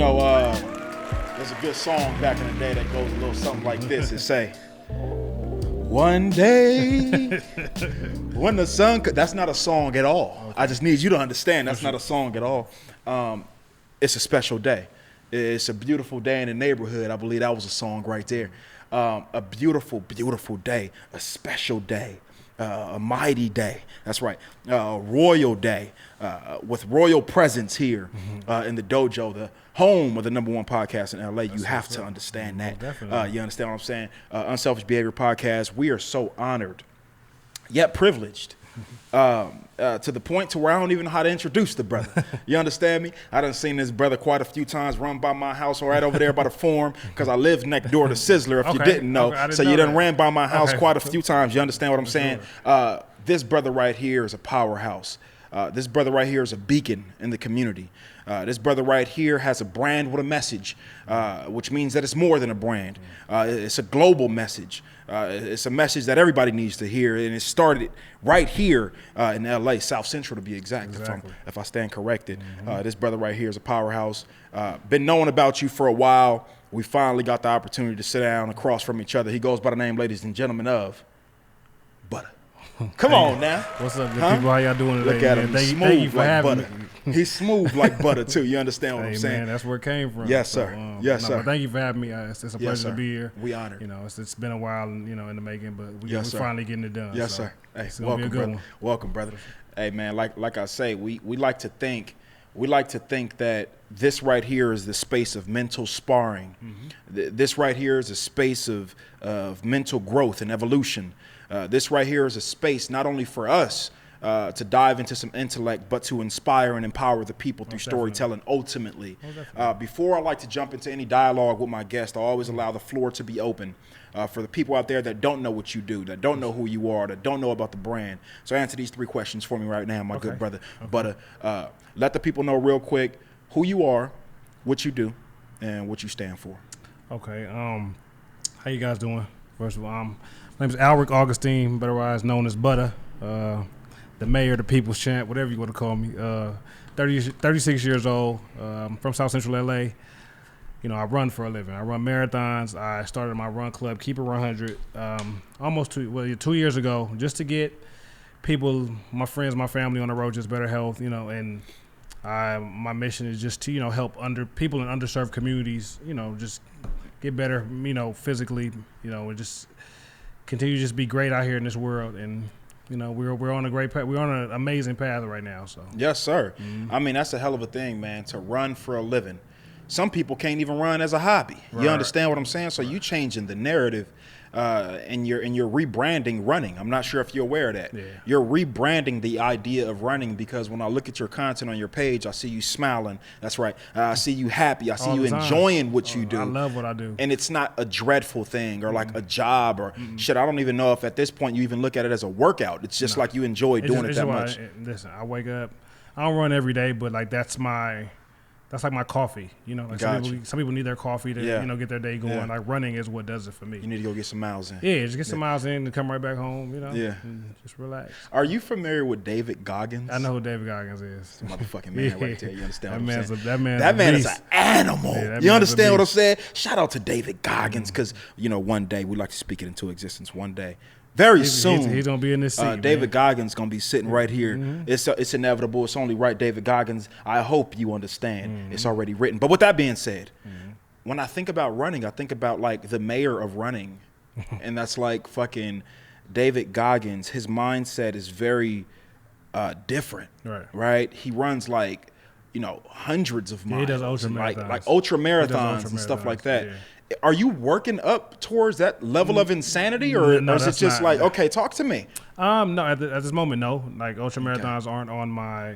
There's a good song back in the day that goes a little something like this. It say, one day when the sun that's not a song at all. Okay. I just need you to understand that's not a song at all. It's a special day. It's a beautiful day in the neighborhood. I believe that was a song right there. A beautiful, beautiful day, a special day, a mighty day. That's right. A royal day with royal presence here in the dojo, the home of the #1 podcast in LA. You have to understand that. You understand what I'm saying? Unselfish Behavior Podcast. We are so honored, yet privileged. To the point to where I don't even know how to introduce the brother. You understand me? I done seen this brother quite a few times run by my house right over there by the Forum because I live next door to Sizzler, if you didn't know. So you done ran by my house quite a few times. You understand what I'm saying? This brother right here is a powerhouse. This brother right here is a beacon in the community. This brother right here has a brand with a message, which means that it's more than a brand. It's a global message. It's a message that everybody needs to hear, and it started right here in LA, South Central to be exact, if I stand corrected. This brother right here is a powerhouse. Been knowing about you for a while. We finally got the opportunity to sit down across from each other. He goes by the name, ladies and gentlemen, of Butta. Come on now. What's up, good people? How y'all doing today? Look at him. Thank you for having me. He's smooth like butter, too. You understand what I'm saying? Man, that's where it came from. Yes, sir. Yes, sir. Thank you for having me. It's a pleasure to be here. We honored. It's been a while, in the making, but we're finally getting it done. Yes, sir. Hey, welcome, brother. Welcome, brother. Hey, man, like I say, we like to think that this right here is the space of mental sparring. This right here is a space of mental growth and evolution. This right here is a space not only for us to dive into some intellect, but to inspire and empower the people through storytelling ultimately. Before I like to jump into any dialogue with my guest, I always allow the floor to be open for the people out there that don't know what you do, that don't know who you are, that don't know about the brand. So answer these 3 questions for me right now, my good brother. Butta. Let the people know real quick who you are, what you do, and what you stand for. Okay. How you guys doing? First of all, my name is Alric Augustine, otherwise known as Butta. The mayor, the people's champ, whatever you want to call me. 36 years old, from South Central LA. I run for a living. I run marathons. I started my run club, Keep It 100, almost 2 years ago, just to get people, my friends, my family on the road, just better health, and my mission is just to, help people in underserved communities, just get better, physically, and just continue to just be great out here in this world. And we're on a great path. We're on an amazing path right now. So yes, sir. I mean, that's a hell of a thing, man, to run for a living. Some people can't even run as a hobby. You understand what I'm saying? So you changing the narrative, and you're rebranding running. I'm not sure if you're aware of that. Yeah. You're rebranding the idea of running because when I look at your content on your page, I see you smiling. That's right. I see you happy. I see you enjoying what you do. I love what I do. And it's not a dreadful thing or like a job or shit. I don't even know if at this point you even look at it as a workout. It's just like you enjoy doing it that much. Listen, I wake up. I don't run every day, but that's like my coffee, some people need their coffee to, get their day going. Like running is what does it for me. You need to go get some miles in. Yeah, just get some miles in and come right back home, and just relax. Are you familiar with David Goggins? I know who David Goggins is. Motherfucking man right there. You understand what I'm saying? That man is an animal. You understand what I'm saying? Shout out to David Goggins because, one day we like to speak it into existence one day. Very soon, he's gonna be in this seat. David Goggins gonna be sitting right here. It's inevitable. It's only right, David Goggins. I hope you understand. It's already written. But with that being said, when I think about running, I think about like the mayor of running, and that's like fucking David Goggins. His mindset is very different. Right. He runs like hundreds of miles. He does ultra marathons. Like ultra marathons and stuff like that. Yeah. Are you working up towards that level of insanity, or is it just like, okay, talk to me? No, at this moment, no. Like ultra marathons aren't on my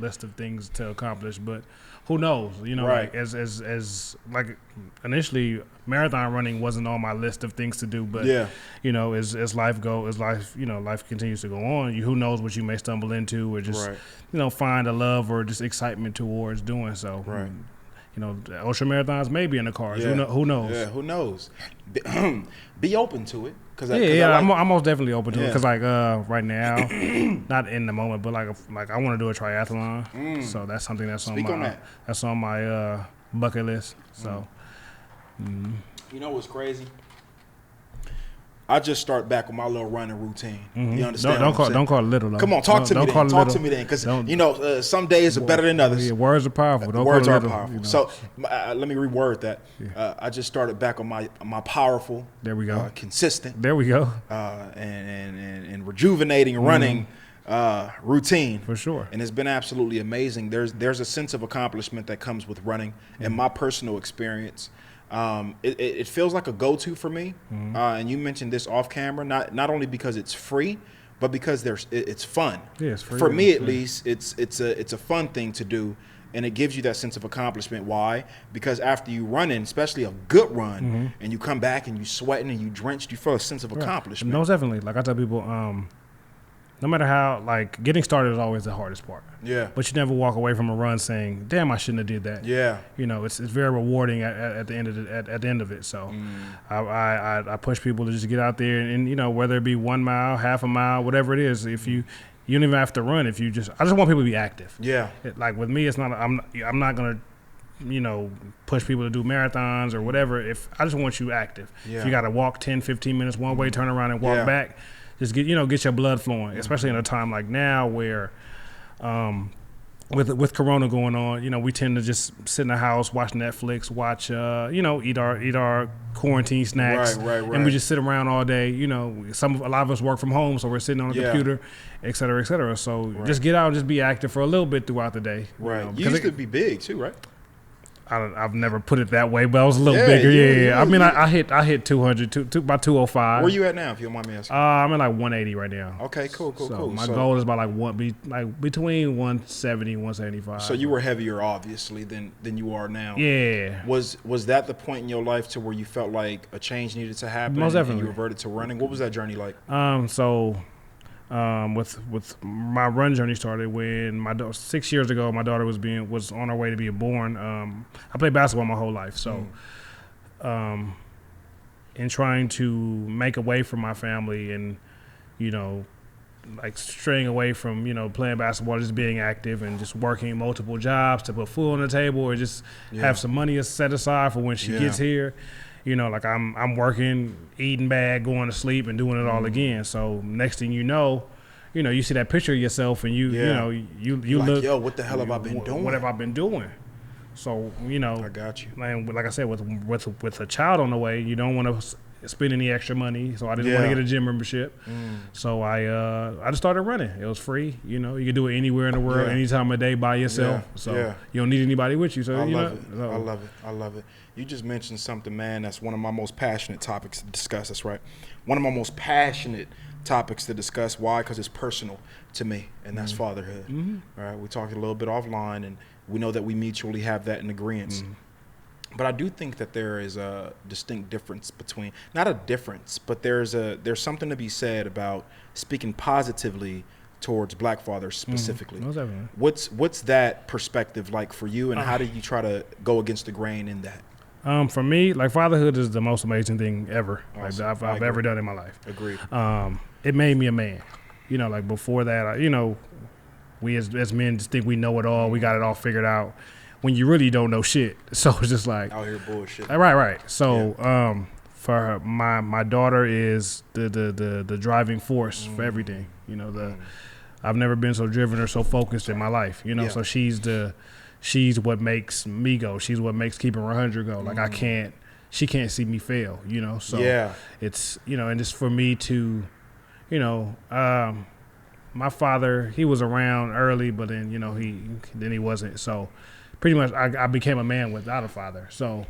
list of things to accomplish, but who knows? Like as like initially, marathon running wasn't on my list of things to do, but as life life continues to go on, who knows what you may stumble into, or just find a love or just excitement towards doing so. Right. Ultra marathons may be in the cards. Who knows? Yeah, who knows? Be open to it. I'm most definitely open to it because right now, not in the moment, but like I want to do a triathlon. So that's something that's on my bucket list. So, You know what's crazy? I just start back with my little running routine. You understand? Don't call it little. Though. Come on, talk to me then. Talk to me then, because some days are better than others. Yeah, words are powerful. Words are powerful. So let me reword that. Yeah. I just started back on my powerful. There we go. Consistent. There we go. And rejuvenating running routine for sure. And it's been absolutely amazing. There's a sense of accomplishment that comes with running. In my personal experience. It feels like a go-to for me, and you mentioned this off camera. Not only because it's free, but because it's fun. Yeah, it's free. For me, at least, it's a fun thing to do, and it gives you that sense of accomplishment. Why? Because after you run in, especially a good run, and you come back and you sweating and you drenched, you feel a sense of accomplishment. Most definitely. Like I tell people, no matter how, like, getting started is always the hardest part. Yeah. But you never walk away from a run saying, "Damn, I shouldn't have did that." Yeah. It's very rewarding at the end of it. So, I push people to just get out there and whether it be 1 mile, half a mile, whatever it is. If you don't even have to run. I just want people to be active. Yeah. Like with me, it's not. I'm not gonna. Push people to do marathons or whatever. If I just want you active. Yeah. If you got to walk 10, 15 minutes one way, turn around and walk back. Just get your blood flowing, especially in a time like now where, with Corona going on, we tend to just sit in the house, watch Netflix, eat our quarantine snacks, right. And we just sit around all day. A lot of us work from home, so we're sitting on a computer, et cetera, et cetera. So just get out and just be active for a little bit throughout the day. Right. You used to be big too, right? I've never put it that way, but I was a little bigger. Yeah. I mean, I hit 200, about 205. Where you at now, if you don't mind me asking? I'm at like 180 right now. Okay, cool. My goal is about between 170 and 175. So you were heavier, obviously, than you are now. Yeah. Was that the point in your life to where you felt like a change needed to happen? Most definitely. And you reverted to running? What was that journey like? With my run journey started when 6 years ago, my daughter was on her way to being born. I played basketball my whole life, so in trying to make away from my family and like straying away from playing basketball, just being active and just working multiple jobs to put food on the table or just have some money set aside for when she gets here. Like I'm working, eating bad, going to sleep, and doing it all again. So next thing you know, you see that picture of yourself, and you like, look, yo, what the hell have I been doing? What have I been doing? So I got you. And like I said, with a child on the way, you don't want to spend any extra money. So I didn't want to get a gym membership. So I just started running. It was free. You can do it anywhere in the world, any time of day by yourself. So you don't need anybody with you. So I love it. You just mentioned something, man, that's one of my most passionate topics to discuss. That's right. One of my most passionate topics to discuss. Why? Because it's personal to me, and that's fatherhood. All right. We talked a little bit offline, and we know that we mutually have that in agreement. But I do think that there is a distinct difference between, not a difference, but there's something to be said about speaking positively towards black fathers specifically. What's that perspective like for you, and how do you try to go against the grain in that? For me, like, fatherhood is the most amazing thing ever. Awesome. Like I've ever done in my life. Agreed. It made me a man. Like before that, we as men just think we know it all. We got it all figured out. When you really don't know shit. So it's just like out here bullshit. Right. So for her, my daughter is the driving force for everything. I've never been so driven or so focused in my life. So she's what makes me go. She's what makes keeping 100 go. Like she can't see me fail. So it's and just for me to, my father, he was around early, but then he wasn't. So pretty much I became a man without a father. So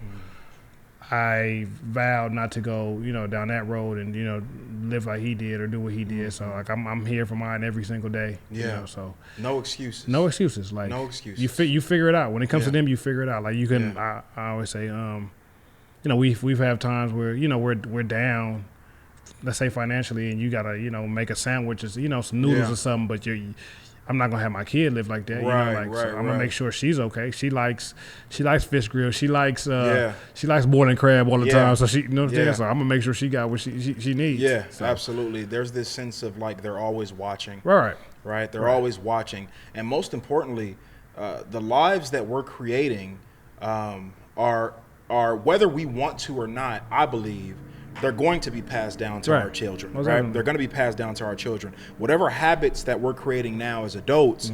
I vowed not to go, down that road and, live like he did or do what he did. So like I'm here for mine every single day. Yeah. So no excuses. No excuses. Like no excuses. You figure it out. When it comes to them, you figure it out. Like you can. I always say, we've had times where we're down, let's say financially, and you gotta make a sandwich, some noodles or something, but I'm not gonna have my kid live like that. So I'm gonna make sure she's okay. She likes fish grill. She likes boiling and crab all the time. So she so I'm gonna make sure she got what she needs. Yeah, so. Absolutely. There's this sense of like they're always watching. Right. They're always watching, and most importantly, the lives that we're creating are whether we want to or not, I believe they're going to be passed down to our children, right? They're going to be passed down to our children. Whatever habits that we're creating now as adults,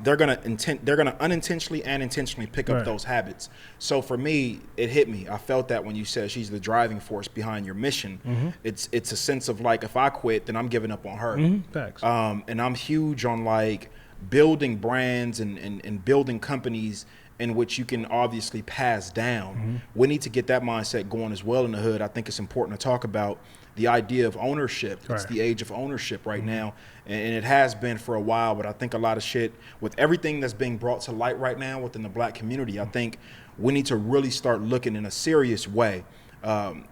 they're going to unintentionally and intentionally pick up those habits. So for me, it hit me. I felt that when you said she's the driving force behind your mission. It's a sense of like, if I quit, then I'm giving up on her. Facts. And I'm huge on like building brands and building companies in which you can obviously pass down. We need to get that mindset going as well in the hood. I think it's important to talk about the idea of ownership. It's the age of ownership right now, and it has been for a while, but I think a lot of shit, with everything that's being brought to light right now within the black community, I think we need to really start looking in a serious way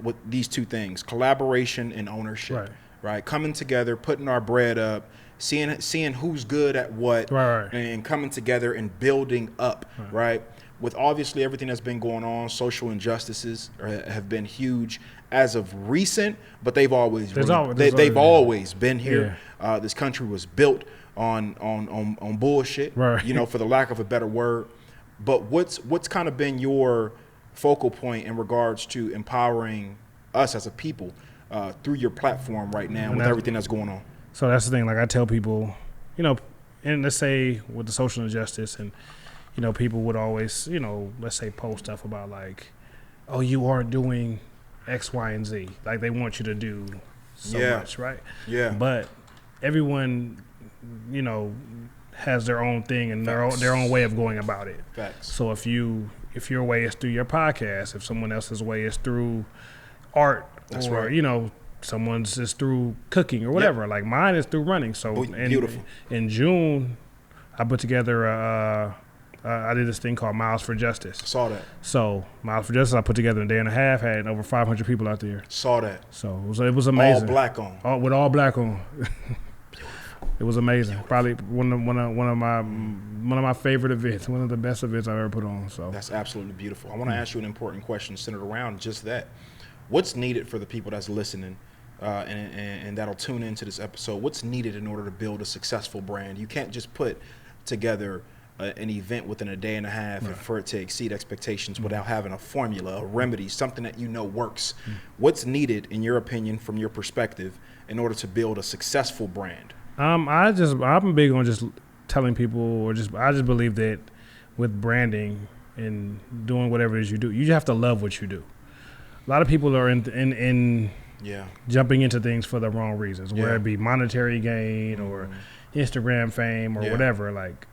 with these two things, collaboration and ownership, right? Coming together, putting our bread up, seeing who's good at what, and coming together and building up, right? With obviously everything that's been going on, social injustices have been huge as of recent, but they've always been here. This country was built on bullshit, you know, for the lack of a better word. But what's kind of been your focal point in regards to empowering us as a people through your platform right now with everything that's going on? So that's the thing. Like I tell people, you know, and let's say with the social injustice, and you know, people would always, you know, let's say post stuff about like, oh, you aren't doing X, Y, and Z. Like they want you to do so much, right? Yeah. But everyone, you know, has their own thing and their own way of going about it. Facts. So if your way is through your podcast, if someone else's way is through art, you know, someone's is through cooking or whatever. Like mine is through running. So in June, I put together I did this thing called Miles for Justice. Saw that. So Miles for Justice, I put together in a day and a half, had over 500 people out there. Saw that. So it was amazing. All black on. With all black on. It was amazing. Probably one of my favorite events, one of the best events I've ever put on. So that's absolutely beautiful. I want to ask you an important question centered around just that. What's needed for the people that's listening and that'll tune into this episode? What's needed in order to build a successful brand? You can't just put together an event within a day and a half and for it to exceed expectations without having a formula, a remedy, something that you know works. What's needed, in your opinion, from your perspective, in order to build a successful brand? I'm big on just telling people, I just believe that with branding and doing whatever it is you do, you have to love what you do. A lot of people are in jumping into things for the wrong reasons, whether it be monetary gain or Instagram fame or whatever. Like,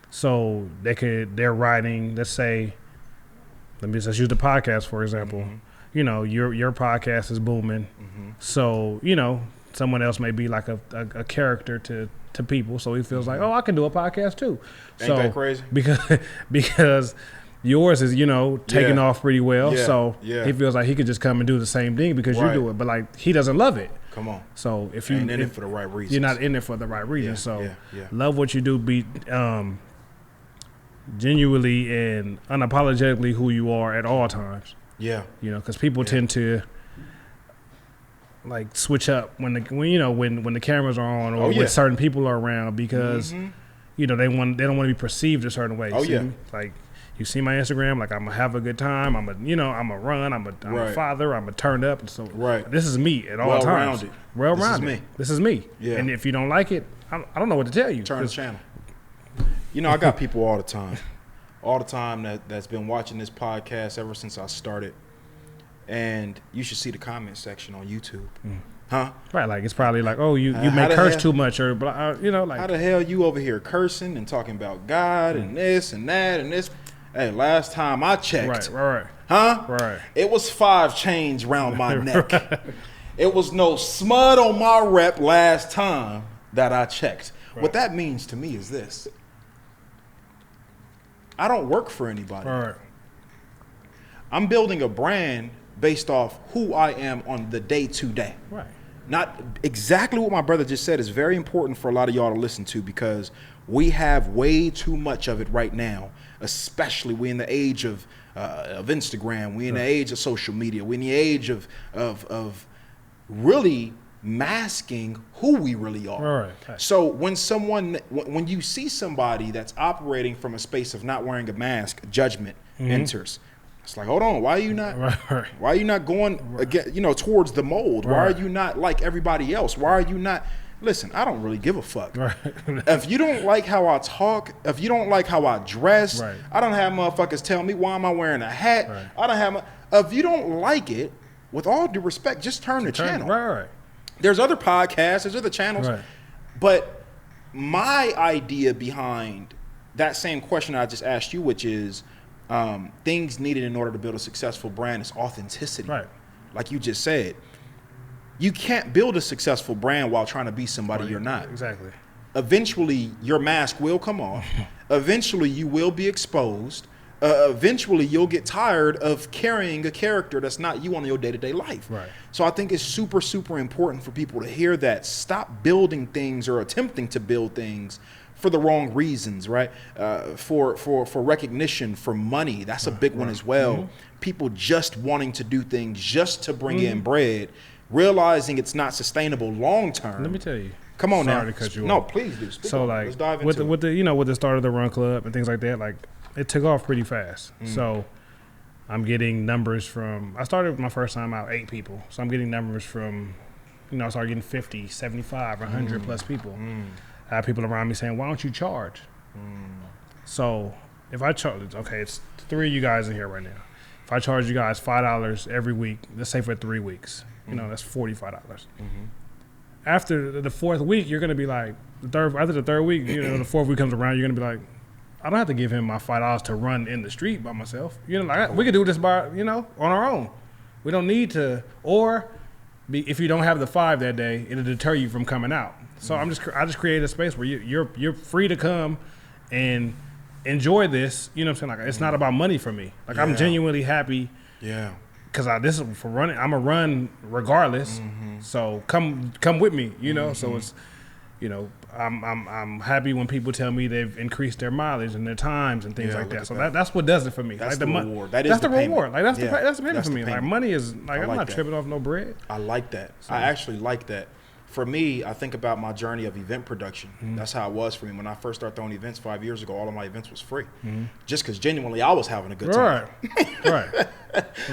so they're writing. Let's use the podcast for example. You know, your podcast is booming, so you know someone else may be like a character to people, so he feels like, oh, I can do a podcast too. Ain't that crazy? Because yours is, you know, taking off pretty well, so he feels like he could just come and do the same thing because you do it, but like he doesn't love it. Come on. So if you ain't in it for the right reasons, you're not in it for the right reason. Love what you do. Be genuinely and unapologetically who you are at all times. Yeah. You know, because people tend to like switch up when the cameras are on or when certain people are around because you know they don't want to be perceived a certain way. Like you see my Instagram, like I'm gonna have a good time. I'm a run. I'm a father. I'm a turned up. And so this is me at all times. Well-rounded. This is me. Yeah. And if you don't like it, I don't know what to tell you. Turn the channel. You know, I got people all the time that's been watching this podcast ever since I started. And you should see the comment section on YouTube. Huh? Right, like it's probably like, oh, you may curse too much or, you know, like. How the hell you over here cursing and talking about God and this and that and this? Hey, last time I checked. Right. Huh? Right. It was 5 chains around my neck. It was no smut on my rep last time that I checked. What that means to me is this. I don't work for anybody. Right. I'm building a brand based off who I am on the day-to-day. Right. Not exactly what my brother just said is very important for a lot of y'all to listen to because we have way too much of it right now, especially we in the age of Instagram. We in the age of social media. We in the age of really masking who we really are. Right. So when you see somebody that's operating from a space of not wearing a mask, judgment enters. It's like, hold on, why are you not going again, towards the mold? Why are you not like everybody else? Why are you not? Listen, I don't really give a fuck. Right. If you don't like how I talk, if you don't like how I dress, I don't have motherfuckers tell me why am I wearing a hat. Right. I don't have. If you don't like it, with all due respect, just turn the channel. Right. There's other podcasts, there's other channels, but my idea behind that same question I just asked you, which is things needed in order to build a successful brand, is authenticity. Right. Like you just said. You can't build a successful brand while trying to be somebody you're not. Exactly. Eventually, your mask will come off. Eventually, you will be exposed. Eventually, you'll get tired of carrying a character that's not you on your day-to-day life. Right. So I think it's super, super important for people to hear that. Stop building things or attempting to build things for the wrong reasons, right? For recognition, for money. That's a big one as well. People just wanting to do things just to bring in bread, realizing it's not sustainable long term. Let me tell you. Come on now. Sorry to cut you No, off. please do. So like let's dive with into the with the start of the Run Club and things like that, like it took off pretty fast. So I'm getting numbers from, I started my first time out 8 people. So I'm getting numbers from, I started getting 50, 75, 100 plus people. I have people around me saying, why don't you charge? So if I charge, okay, it's 3 of you guys in here right now. If I charge you guys $5 every week, let's say for 3 weeks, that's $45. After the 4th week, you're gonna be like, after the 3rd week, the 4th week comes around, you're gonna be like, I don't have to give him my $5 to run in the street by myself. We could do this by, on our own. We don't need to, if you don't have the 5 that day, it'll deter you from coming out. So I just created a space where you're free to come and enjoy this. You know what I'm saying? Like, it's not about money for me. Like, I'm genuinely happy. Yeah. Because this is for running. I'm a run regardless. So come with me. So it's, I'm happy when people tell me they've increased their mileage and their times and things like that. So that's what does it for me. That's like the reward. That's the reward. Like that's that's the payment for me. Like, money is like, I'm not tripping off no bread. I like that. I actually like that. For me, I think about my journey of event production. That's how it was for me. When I first started throwing events 5 years ago, all of my events was free. Just because genuinely I was having a good time. Right.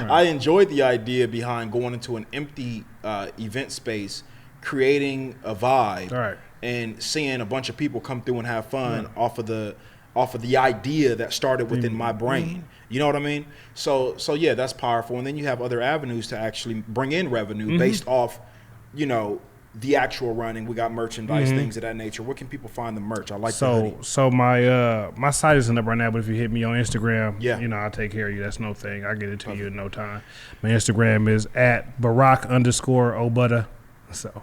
I enjoyed the idea behind going into an empty event space, creating a vibe, and seeing a bunch of people come through and have fun off of the idea that started within my brain. You know what I mean? So yeah, that's powerful. And then you have other avenues to actually bring in revenue based off, the actual running. We got merchandise, things of that nature. Where can people find the merch? I like the hoodie. So my site isn't up right now, but if you hit me on Instagram, Yeah. I'll take care of you. That's no thing. I'll get it to you in no time. My Instagram is @Barack_Butta. So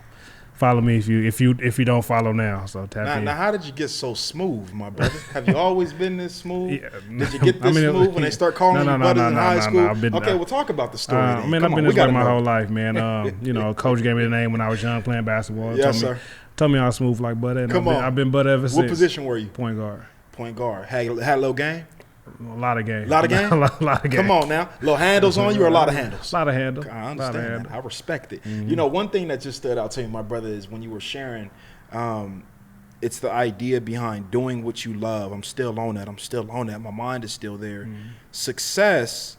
follow me if you don't follow now. So tap in. Now, how did you get so smooth, my brother? Have you always been this smooth? Yeah, did you get this smooth when they start calling you Butta in high school? We'll talk about the story. I've been this way my whole life, man. Coach gave me the name when I was young playing basketball. Yes, sir. Told me I was smooth like Butta, and I've been Butta ever since. What position were you? Point guard. Point guard. Had a little game? A lot of game. A lot of game? a lot of game. Come on now. Little handles on you or a lot of handles? A lot of handles. I understand that. I respect it. One thing that just stood out to me, my brother, is when you were sharing, it's the idea behind doing what you love. I'm still on that. My mind is still there. Success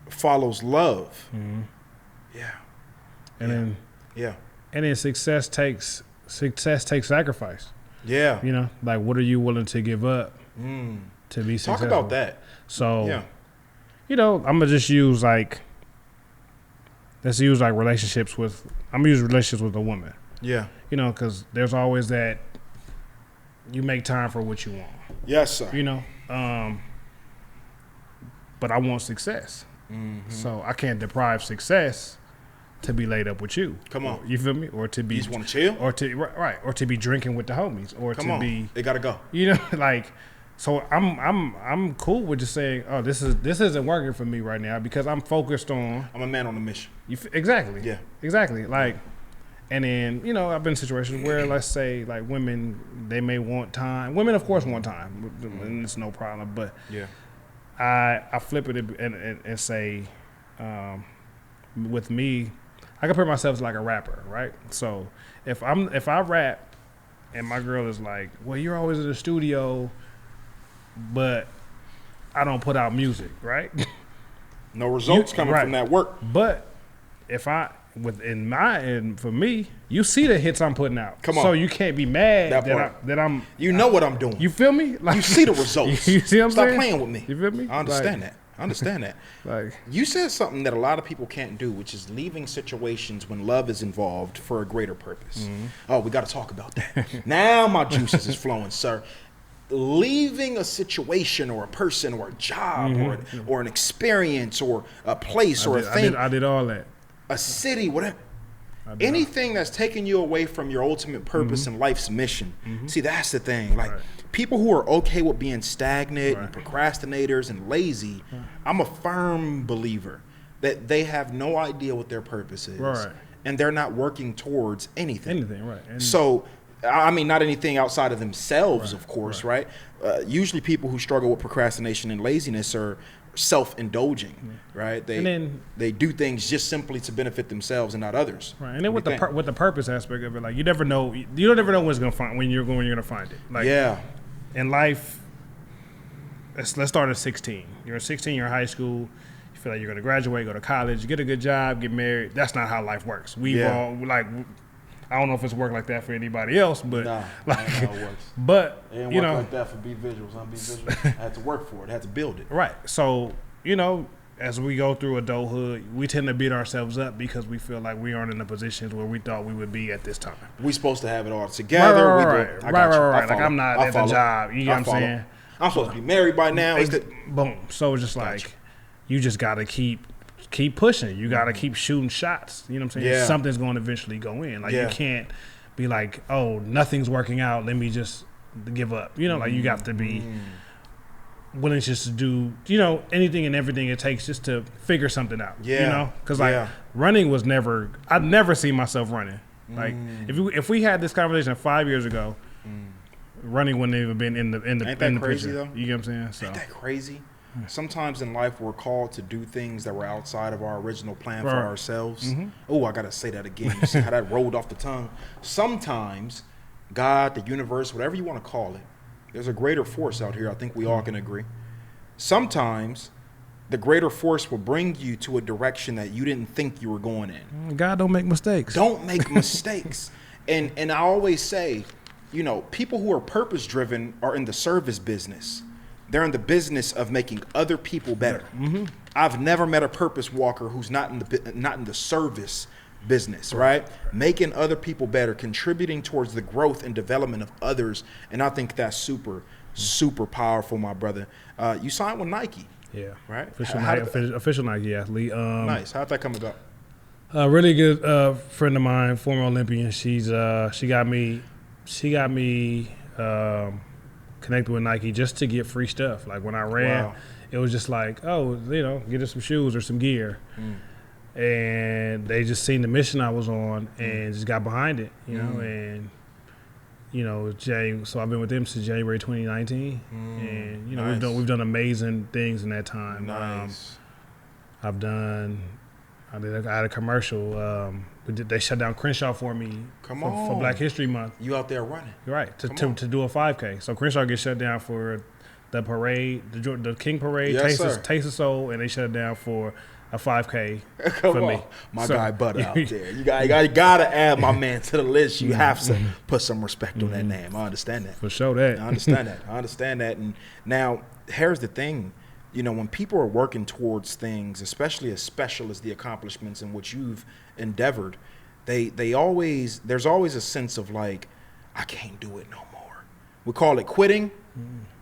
follows love. Yeah. And then success takes sacrifice. Yeah. Like, what are you willing to give up to be successful? Talk about that. So, I'm gonna just use relationships with. I'm gonna use relationships with a woman. Yeah. Because there's always that. You make time for what you want. Yes, sir. But I want success. So I can't deprive success to be laid up with you. Come on. You feel me? Or to be. You just want to chill? Or to be drinking with the homies. Or be. They gotta go. So I'm cool with just saying, oh, this isn't working for me right now because I'm focused on. I'm a man on a mission. Exactly. Yeah. Exactly. And then I've been in situations where, let's say, like, women, they may want time. Women, of course, want time, and it's no problem. But I flip it and say, with me, I compare myself as like a rapper, right? So if I rap and my girl is like, well, you're always in the studio, but I don't put out music, right? No results coming from that work. But if for me, you see the hits I'm putting out. Come on. So you can't be mad that I'm. You know what I'm doing. You feel me? Like, you see the results. You see what I'm saying? Stop playing with me. You feel me? I understand that. I understand that. Like, you said something that a lot of people can't do, which is leaving situations when love is involved for a greater purpose. Mm-hmm. Oh, we got to talk about that. Now my juices is flowing, sir. Leaving a situation or a person or a job or an experience or a place or a thing. I did all that. A city, whatever. Anything that's taking you away from your ultimate purpose and life's mission. See, that's the thing. Like, people who are okay with being stagnant and procrastinators and lazy, I'm a firm believer that they have no idea what their purpose is. Right. And they're not working towards anything. Right. And so, I mean, not anything outside of themselves, of course, right? Usually people who struggle with procrastination and laziness are self-indulging, right? They do things just simply to benefit themselves and not others. Right, and then with the purpose aspect of it, like you don't ever know when it's gonna find when you're gonna find it. Like, in life, let's start at 16. You're 16. You're in high school. You feel like you're gonna graduate, go to college, get a good job, get married. That's not how life works. I don't know if it's worked like that for anybody else, but like, how it works. But it didn't work like that for Be Visuals. I'm Be Visuals. I had to work for it. I had to build it. Right. So, as we go through adulthood, we tend to beat ourselves up because we feel like we aren't in the positions where we thought we would be at this time. We're supposed to have it all together. Right. Like, I'm not at the job. You know what I'm saying? I'm supposed to be married by now. Boom. So it's just like, you just got to keep pushing. You got to keep shooting shots. You know what I'm saying? Yeah. Something's going to eventually go in. Like, you can't be like, oh, nothing's working out, let me just give up. Like, you got to be willing just to do, anything and everything it takes just to figure something out. Because running was never, I'd never seen myself running. Like, if we had this conversation 5 years ago, running wouldn't have even been in the Ain't that crazy picture. Though? You get what I'm saying? So. Ain't that crazy? Sometimes in life we're called to do things that were outside of our original plan for ourselves. Oh, I gotta say that again. You see how that rolled off the tongue? Sometimes God, the universe, whatever you want to call it, there's a greater force out here. I think we all can agree. Sometimes the greater force will bring you to a direction that you didn't think you were going in. God don't make mistakes. Don't make mistakes. And I always say, people who are purpose driven are in the service business. They're in the business of making other people better. I've never met a purpose walker who's not in the service business, right? Making other people better, contributing towards the growth and development of others, and I think that's super, super powerful, my brother. You signed with Nike, right? Official Nike athlete. Nice. How'd that come about? A really good friend of mine, former Olympian. She got me. Connected with Nike just to get free stuff. Like, when I ran, it was just like, oh, get us some shoes or some gear. And they just seen the mission I was on and just got behind it, and so I've been with them since January 2019, and nice. we've done amazing things in that time. Nice. I had a commercial. They shut down Crenshaw for me for Black History Month. You out there running. Right, to do a 5K. So Crenshaw gets shut down for the parade, the King Parade, Taste of Soul, and they shut it down for a 5K for me. My guy Butta out there. You gotta add my man to the list. You have to put some respect on that name. I understand that. For sure that. I understand that. And now, here's the thing. When people are working towards things, especially as special as the accomplishments in which you've endeavored, there's always a sense of like, I can't do it no more. We call it quitting,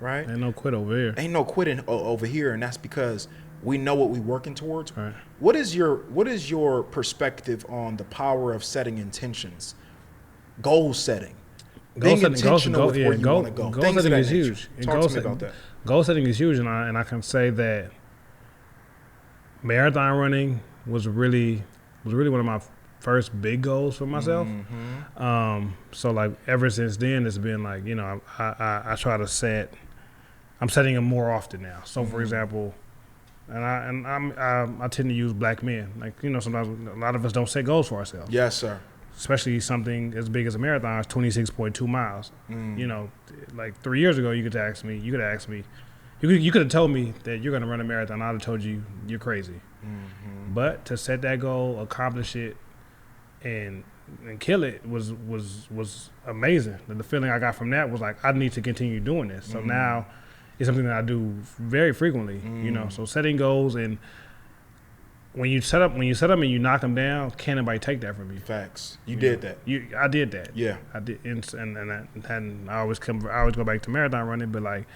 right? Ain't no quit over here. Ain't no quitting over here, and that's because we know what we're working towards. Right. What is your perspective on the power of setting intentions, goal setting, being intentional with where you want to go? Goal setting is huge. Talk to me about that. Goal setting is huge, and I can say that marathon running was really one of my first big goals for myself. So like ever since then, it's been like, I try to I'm setting them more often now. So for example, I tend to use black men. Like, you know, sometimes a lot of us don't set goals for ourselves. Yes, sir. Especially something as big as a marathon is 26.2 miles. You know, like 3 years ago, you could have asked me, you could have told me that you're going to run a marathon. I'd have told you you're crazy. But to set that goal, accomplish it, and kill it was amazing. And the feeling I got from that was like, I need to continue doing this. So now it's something that I do very frequently. You know, so setting goals, and when you set up and you knock them down, can't nobody take that from you. Facts. You did that. I did that. Yeah. I did, and I always go back to marathon running, but like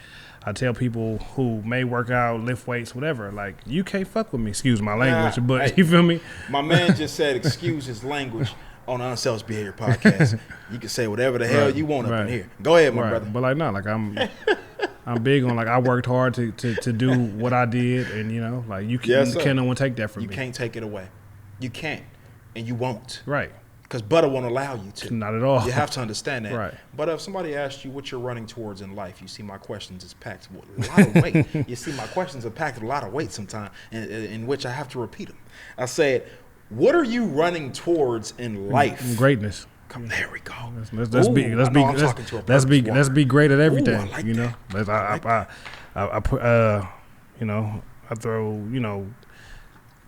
I tell people who may work out, lift weights, whatever, like, you can't fuck with me. Excuse my language, but you feel me? My man just said excuse his language on the Unselfish Behavior Podcast. You can say whatever the hell you want up in here. Go ahead, my brother. But like, no, like I'm big on, like, I worked hard to do what I did, and you know, like, can't no one take that from me. You can't take it away. You can't, and you won't. Right. Because Butta won't allow you to. Not at all. You have to understand that. Right. But if somebody asks you what you're running towards in life, you see my questions is packed with a lot of weight. You see my questions are packed with a lot of weight sometimes, in which I have to repeat them. I said, what are you running towards in life? Greatness. There we go. Let's be great at everything. I like you know, I put you know, I throw, you know,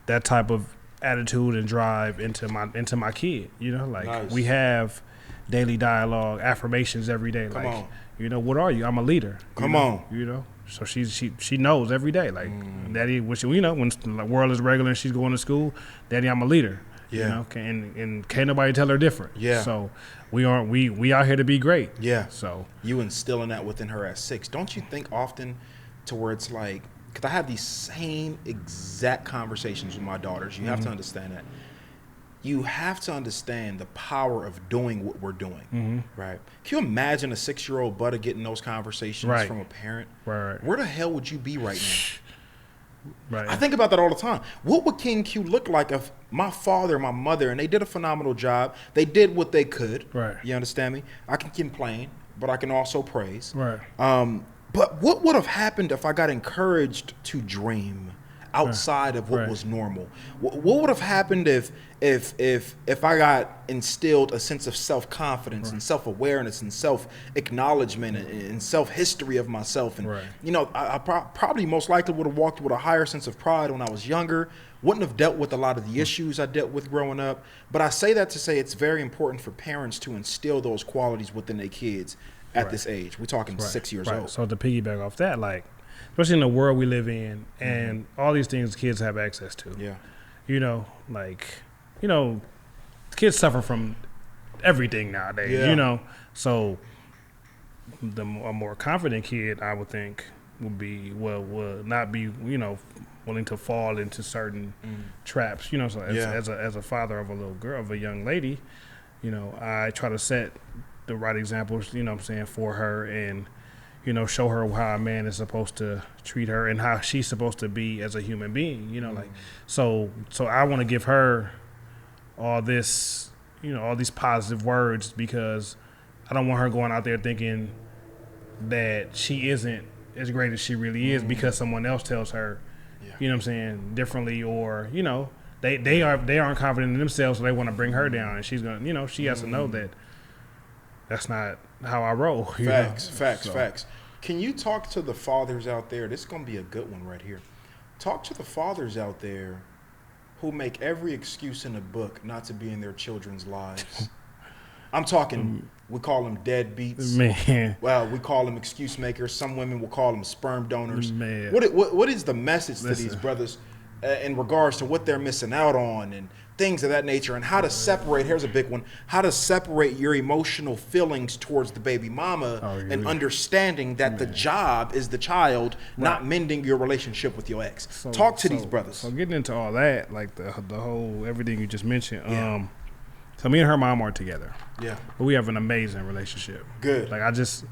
that type of attitude and drive into my kid. You know, like, nice. We have daily dialogue, affirmations every day. Come like, on. You know, what are you? I'm a leader. Come on. You know. So she knows every day, like, Daddy, which, you know, when the world is regular and she's going to school, Daddy, I'm a leader. Yeah. You know, and can't nobody tell her different. Yeah. So we out here to be great. Yeah. So you instilling that within her at 6. Don't you think often to where it's like, because I have these same exact conversations with my daughters. You have to understand that. You have to understand the power of doing what we're doing, right? Can you imagine a 6-year-old Butta getting those conversations from a parent? Right. Where the hell would you be right now? Right. I think about that all the time. What would King Q look like if my father and my mother, and they did a phenomenal job, they did what they could. Right. You understand me? I can complain, but I can also praise. Right. But what would have happened if I got encouraged to dream outside of what was normal? What would have happened if I got instilled a sense of self-confidence and self-awareness and self-acknowledgement and self-history of myself? And you know, I probably most likely would have walked with a higher sense of pride when I was younger. Wouldn't have dealt with a lot of the issues I dealt with growing up. But I say that to say it's very important for parents to instill those qualities within their kids at this age. We're talking 6 years old. So to piggyback off that, like, especially in the world we live in, and all these things kids have access to. Yeah. You know, like, you know, kids suffer from everything nowadays. Yeah. You know, so a more confident kid, I would think, will not be, you know, willing to fall into certain traps. You know, so as a father of a little girl, of a young lady, you know, I try to set the right examples, you know what I'm saying, for her, and, you know, show her how a man is supposed to treat her and how she's supposed to be as a human being, you know, like, so I want to give her all this, you know, all these positive words, because I don't want her going out there thinking that she isn't as great as she really is because someone else tells her, you know what I'm saying, differently, or, you know, they aren't confident in themselves, so they want to bring her down, and she's gonna, you know, she has to know that that's not how I roll. Facts. Can you talk to the fathers out there? This is going to be a good one right here. Talk to the fathers out there who make every excuse in the book not to be in their children's lives. I'm talking, we call them deadbeats. Man. Well, we call them excuse makers. Some women will call them sperm donors. Man. What is the message to these brothers in regards to what they're missing out on and things of that nature, and how to separate, here's a big one, how to separate your emotional feelings towards the baby mama and understanding that the job is the child, not mending your relationship with your ex. Talk to these brothers. So getting into all that, like the whole, everything you just mentioned, so me and her mom are together. Yeah. But we have an amazing relationship. Good. Like, it's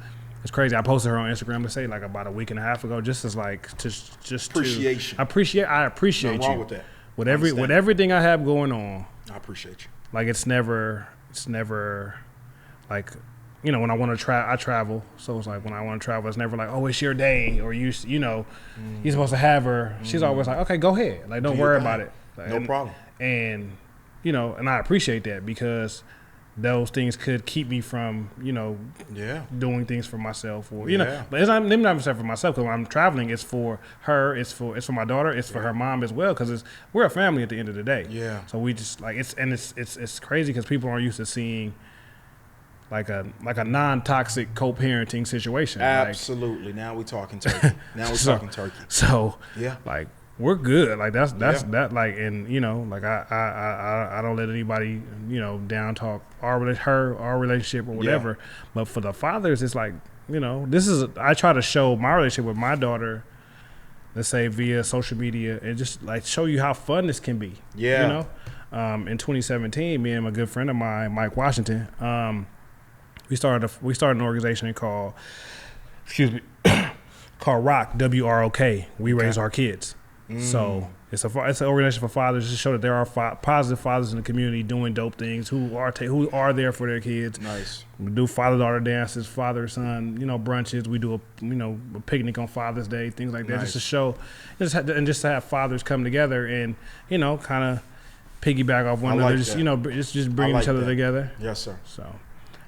crazy. I posted her on Instagram to say, like, about a week and a half ago, just as like, just appreciation. I appreciate Nothing wrong you. with that. With everything I have going on, I appreciate you. Like, it's never like you know, when I want to I travel. So it's like when I want to travel, it's never like, oh, it's your day, or you know, you're supposed to have her. She's always like, okay, go ahead. Like, don't worry about it. Like, no problem. And, you know, and I appreciate that because those things could keep me from, you know, doing things for myself, or, you know, but it's not for myself, because when I'm traveling, it's for her, it's for my daughter, it's for her mom as well, because we're a family at the end of the day. Yeah. So we just like, it's crazy because people aren't used to seeing like a non-toxic co-parenting situation. Absolutely. Like, now we're talking turkey. Talking turkey. So like, we're good. Like that's that, like, and you know, like I don't let anybody, you know, down talk our relationship or whatever. Yeah. But for the fathers, it's like, you know, I try to show my relationship with my daughter, let's say via social media, and just like show you how fun this can be. Yeah. You know, in 2017, me and my good friend of mine, Mike Washington, we started an organization called ROK, WROK. We raise our kids. So it's an organization for fathers to show that there are positive fathers in the community doing dope things, who are there for their kids. Nice. We do father-daughter dances, father-son, you know, brunches. We do a picnic on Father's Day, things like that, nice. Just to show, just to have fathers come together and, you know, kind of piggyback off one another. Just, you know, just bring each other together. Yes, sir. So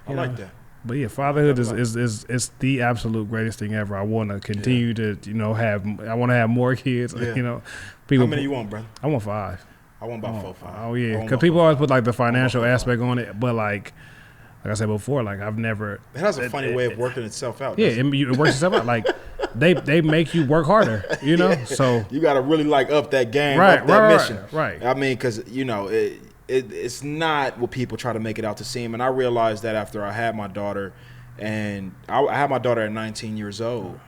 I like that. But yeah, fatherhood is the absolute greatest thing ever. I want to continue to, you know, I want to have more kids. Yeah. You know, people. How many you want, brother? I want 5. I want about 4, 5. Oh yeah, because people always put like the financial aspect on it, but like I said before, like I've never. It has a funny way of working itself out. Yeah, it works itself out. Like they make you work harder, you know. Yeah. So you got to really like up that game, up that mission. Right. I mean, because you know it's not what people try to make it out to seem. And I realized that after I had my daughter, and I had my daughter at 19 years old.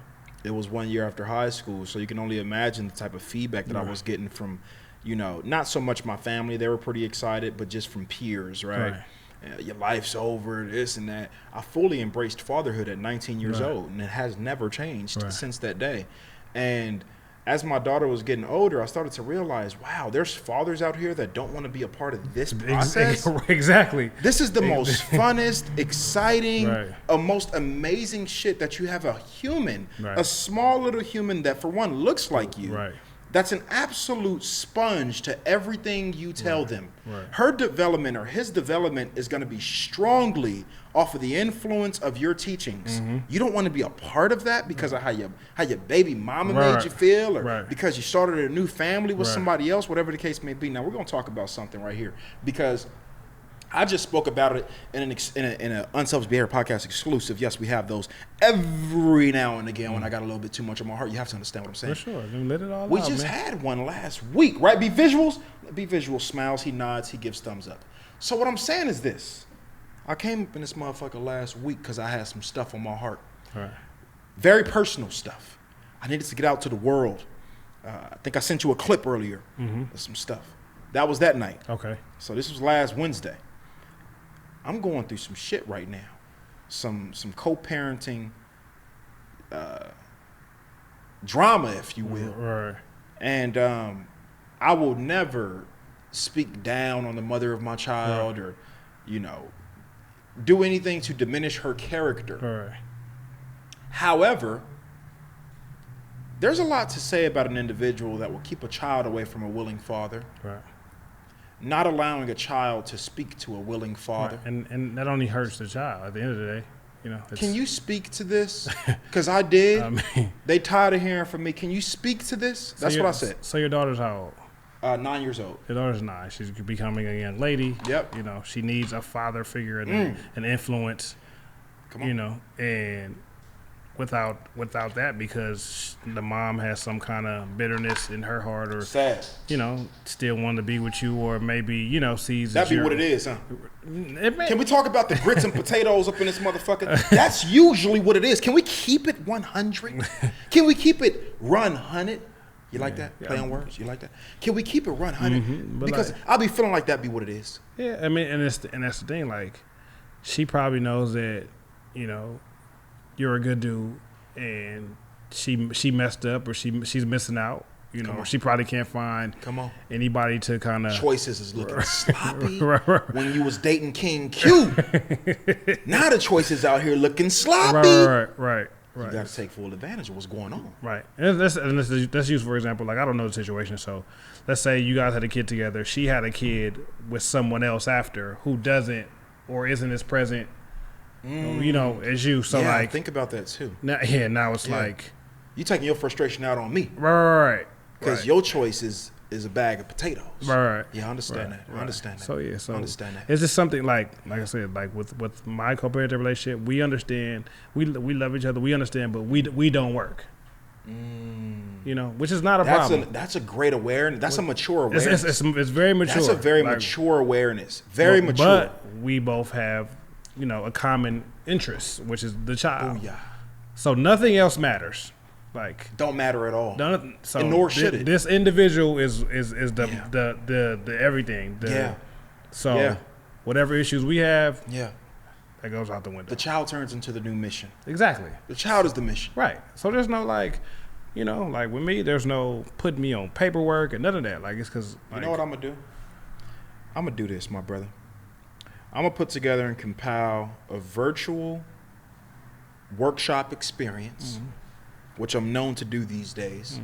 It was 1 year after high school, so you can only imagine the type of feedback that I was getting from, you know, not so much my family. They were pretty excited, but just from peers, right? Your life's over, this and that. I fully embraced fatherhood at 19 years old, and it has never changed since that day. And as my daughter was getting older, I started to realize, wow, there's fathers out here that don't want to be a part of this process. Exactly. This is the most funnest, exciting, most amazing shit that you have a human, a small little human that for one looks like you. Right. That's an absolute sponge to everything you tell them. Right. Her development or his development is going to be strongly off of the influence of your teachings. Mm-hmm. You don't want to be a part of that because of how your baby mama made you feel, or because you started a new family with somebody else, whatever the case may be. Now, we're going to talk about something right here because I just spoke about it in an Unselfish Behavior Podcast exclusive. Yes, we have those every now and again when I got a little bit too much on my heart. You have to understand what I'm saying. For sure. Let it all we out, just man. had one last week, right? Be visuals. Be visual. Smiles. He nods. He gives thumbs up. So what I'm saying is this. I came up in this motherfucker last week because I had some stuff on my heart. Right. Very personal stuff. I needed to get out to the world. I think I sent you a clip earlier of some stuff. That was that night. Okay. So this was last Wednesday. I'm going through some shit right now, some co-parenting drama, if you will. Right. And I will never speak down on the mother of my child or, you know, do anything to diminish her character. Right. However, there's a lot to say about an individual that will keep a child away from a willing father. Right. Not allowing a child to speak to a willing father. Right. And that only hurts the child at the end of the day. You know, can you speak to this? Because I did. They tired of hearing from me. Can you speak to this? That's what I said. So your daughter's how old? 9 years old. Your daughter's 9. She's becoming a young lady. Yep. You know, she needs a father figure and an influence. Come on. You know, and without that, because the mom has some kind of bitterness in her heart, or sad, you know, still want to be with you, or maybe, you know, sees that be what it is, huh? Can we talk about the grits and potatoes up in this motherfucker? That's usually what it is. Can we keep it 100? Can we keep it run 100? You like that? Play on words? You like that? Can we keep it 100? Because like, I'll be feeling like that be what it is. Yeah, I mean, and that's the thing. Like, she probably knows that, you know, you're a good dude, and she messed up, or she's missing out, You know, she probably can't find anybody to kind of choices is looking sloppy. Right. When you was dating King Q, now the choices out here looking sloppy. Right. You got to take full advantage of what's going on. Right. And let's use, for example, like, I don't know the situation. So let's say you guys had a kid together. She had a kid with someone else after who doesn't or isn't as present, you know, as you. So, like, think about that too. Now it's like. You taking your frustration out on me. Right. Because your choice is a bag of potatoes. Right. Yeah, I understand that. I understand that. So, yeah. So I understand that. It's just something like I said, like with my co-parenting relationship, we understand, we love each other, we understand, but we don't work. You know, which is not a problem. That's a great awareness. That's a mature awareness. It's very mature. That's a very mature awareness. Very mature. But we both have, you know, a common interest, which is the child. Oh, yeah. So nothing else matters. Like, don't matter at all. So and nor should it. This individual is the everything. So whatever issues we have, that goes out the window. The child turns into the new mission. Exactly. The child is the mission. Right. So there's no, like, you know, like with me, there's no putting me on paperwork and none of that. Like, it's because, like, you know what I'm gonna do? I'm gonna do this, my brother. I'm gonna put together and compile a virtual workshop experience. Which I'm known to do these days,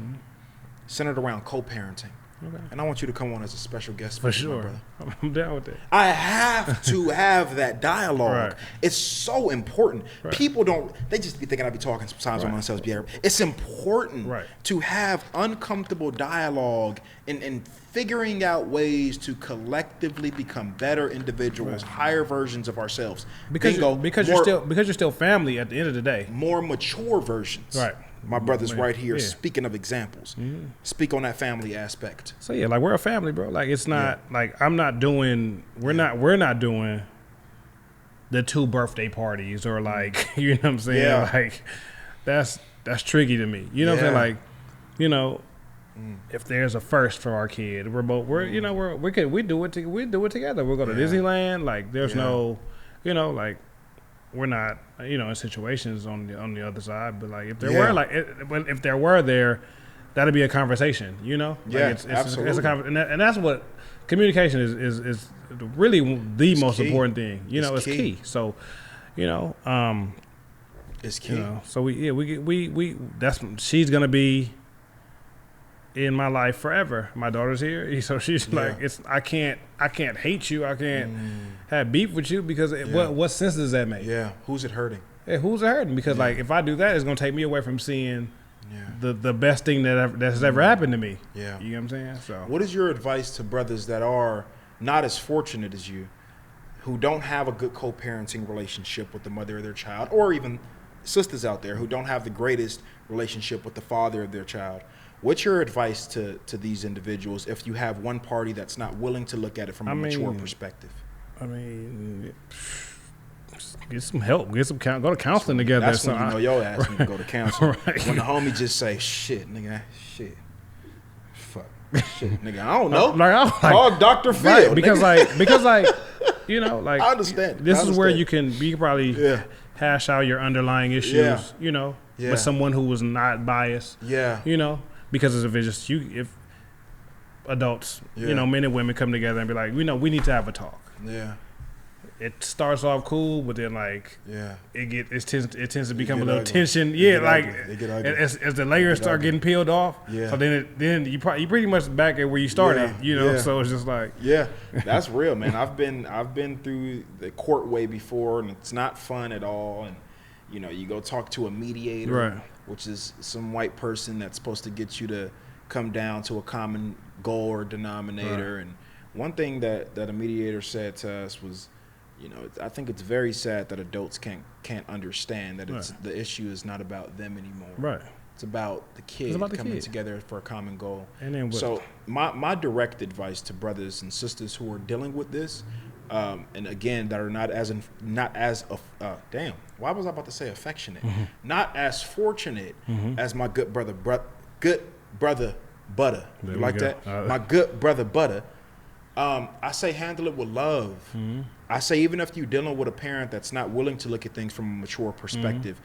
centered around co-parenting. Okay. And I want you to come on as a special guest. For sure. My brother. I'm down with that. I have to have that dialogue. Right. It's so important. Right. People they just be thinking I be talking sometimes on Unselfish Behavior. It's important to have uncomfortable dialogue and figuring out ways to collectively become better individuals, higher versions of ourselves. Because you're still family at the end of the day. More mature versions. Right. My brother's right here. Speaking of examples, speak on that family aspect. So yeah, like, we're a family, bro. Like, it's not like I'm not doing. We're not doing the 2 birthday parties or, like, you know what I'm saying. Yeah. Like, that's tricky to me. You know what I'm saying. Like, you know, if there's a first for our kid, we do it together. We'll go to Disneyland. Like, there's no, you know, like, we're not, you know, in situations on the other side, but, like, if there were, like, if there were that'd be a conversation, you know. Like, it's absolutely. And that's what communication is really the most important thing. You know, it's key. So, you know, it's key. You know, so she's gonna be in my life forever. My daughter's here, so she's like, I can't hate you. I can't have beef with you because what sense does that make? Yeah, who's it hurting? Yeah, who's it hurting? Because like, if I do that, it's gonna take me away from seeing the best thing that's ever happened to me. Yeah, you know what I'm saying. So, what is your advice to brothers that are not as fortunate as you, who don't have a good co-parenting relationship with the mother of their child, or even sisters out there who don't have the greatest relationship with the father of their child? What's your advice to these individuals if you have one party that's not willing to look at it from a mature perspective? I mean, get some help. Go to counseling together. That's when you know your ass need to go to counseling. Right. When the homie just say, shit, nigga, shit. Fuck. Shit, nigga, I don't know. Call Dr. Phil. Right, because you know, like, I understand. This is where you can probably hash out your underlying issues, you know, with someone who was not biased. Yeah. You know. Because if it's just if adults, you know, men and women come together and be like, we need to have a talk. Yeah. It starts off cool, but then, like, it tends to become a little tension. Yeah, like, as the layers start getting peeled off. Yeah. So then you pretty much back at where you started. You know, so it's just like, that's real, man. I've been through the court way before, and it's not fun at all. And you know, you go talk to a mediator. Right. Which is some white person that's supposed to get you to come down to a common goal or denominator. Right. And one thing that a mediator said to us was, you know, I think it's very sad that adults can't understand that the issue is not about them anymore. Right. It's about the kid coming together for a commman goal. And then so my direct advice to brothers and sisters who are dealing with this, and again, that are not as damn. Why was I about to say affectionate? Mm-hmm. Not as fortunate as my good brother Butta. You like that? My good brother Butta. I say handle it with love. Mm-hmm. I say even if you're dealing with a parent that's not willing to look at things from a mature perspective,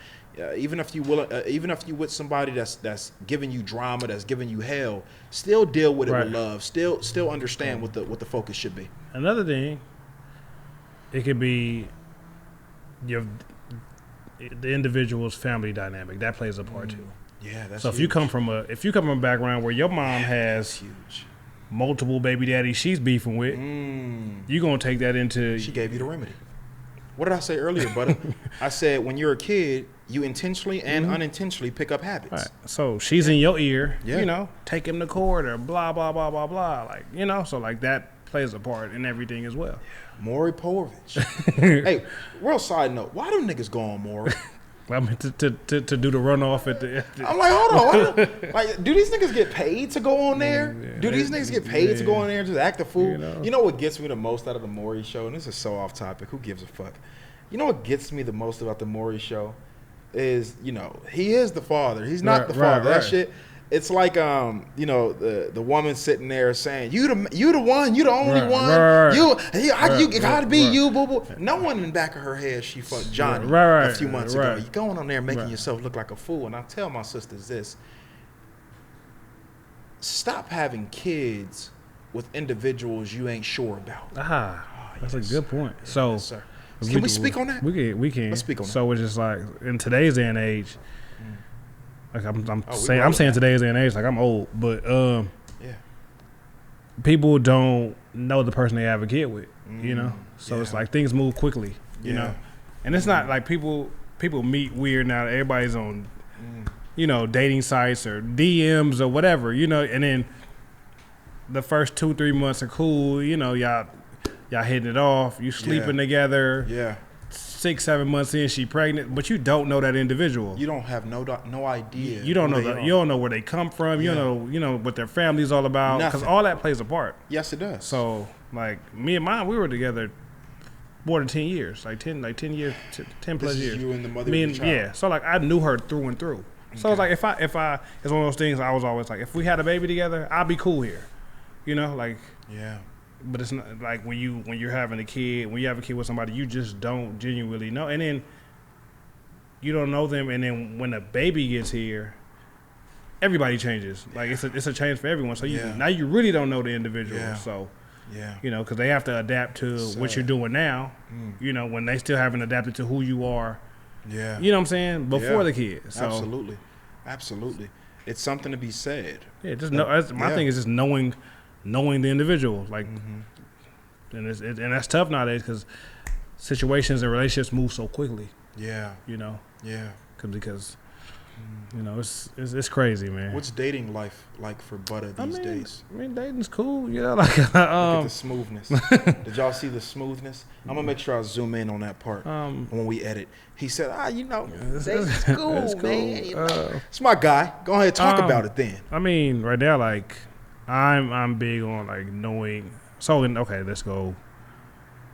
even if you with somebody that's giving you drama, that's giving you hell, still deal with it with love. Still understand what the focus should be. Another thing, it could be the individual's family dynamic that plays a part too. Yeah, that's so. Huge. If you come from a background where your mom has huge. Multiple baby daddies she's beefing with, you're gonna take that into. She gave you the remedy. What did I say earlier, Butta? I said when you're a kid, you intentionally and unintentionally pick up habits. Right. So she's in your ear, take him to court or blah, blah, blah, blah, blah. Like, so like that plays a part in everything as well. Maury Povich. Hey, real side note, why do niggas go on Maury? I mean, to do the runoff at the I'm like, hold on. Like, do these niggas get paid to go on there? Yeah, do these niggas get paid to go on there and just act a fool? You know what gets me the most out of the Maury show? And this is so off topic. Who gives a fuck? You know what gets me the most about the Maury show is, he is the father. He's not the father. That shit. It's like, the woman sitting there saying, "You the one, you the only one. You gotta be you, boo boo." No one in the back of her head, she fucked Johnny a few months ago. You going on there making yourself look like a fool. And I tell my sisters this: stop having kids with individuals you ain't sure about. That's a good point. So, yes, sir. Can we speak on that? We can. Let's speak on that. So it's just like in today's day and age. Like I'm saying today's day and age, like I'm old, but people don't know the person they have a kid with, So it's like things move quickly, you know, and it's not like people meet weird now. Everybody's on, dating sites or DMs or whatever, and then the first 2-3 months are cool, y'all hitting it off, you sleeping together, 6-7 months in, she pregnant, but you don't know that individual. You don't have no idea. You don't know you don't know where they come from. You don't know what their family's all about, because all that plays a part. Yes, it does. So like me and mine, we were together more than 10 years, like 10 years, 10 plus years. You and the mother of your child. Yeah. So like I knew her through and through. So it's like if I it's one of those things. I was always like, if we had a baby together, I'll be cool here. But it's not like when you're having a kid, when you have a kid with somebody you just don't genuinely know, and then you don't know them, and then when a baby gets here, everybody changes. Like it's a change for everyone. So now you really don't know the individual. So because they have to adapt to what you're doing now. When they still haven't adapted to who you are. Yeah. You know what I'm saying? Before the kid. So, Absolutely. It's something to be said. Yeah. My thing is just knowing the individual, like, and that's tough nowadays because situations and relationships move so quickly. Yeah. Because it's crazy, man. What's dating life like for Butta these days? I mean, dating's cool. Like look at the smoothness. Did y'all see the smoothness? I'm gonna make sure I zoom in on that part when we edit. He said, dating's cool, it's cool, man. It's my guy. Go ahead, talk about it then. I mean, right now, like. I'm big on like knowing. So let's go.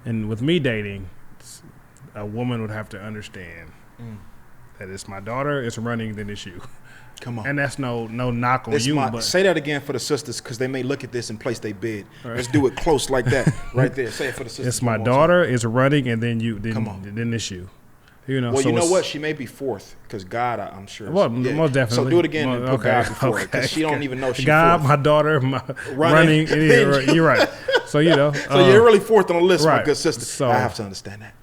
And with me dating, a woman would have to understand that it's my daughter. It's running, then it's you. Come on. And that's no knock on you. But say that again for the sisters because they may look at this and place their bid. Right. Let's do it close like that, right there. Say it for the sisters. It's my daughter. It's running, and then you. Then it's you. Well, so you know what? She may be fourth because God, I'm sure. Well, most definitely. So do it again and put God before it because she don't even know she's God, fourth. my daughter, running. You're right. So So you're really fourth on the list, right. my good sister. So I have to understand that.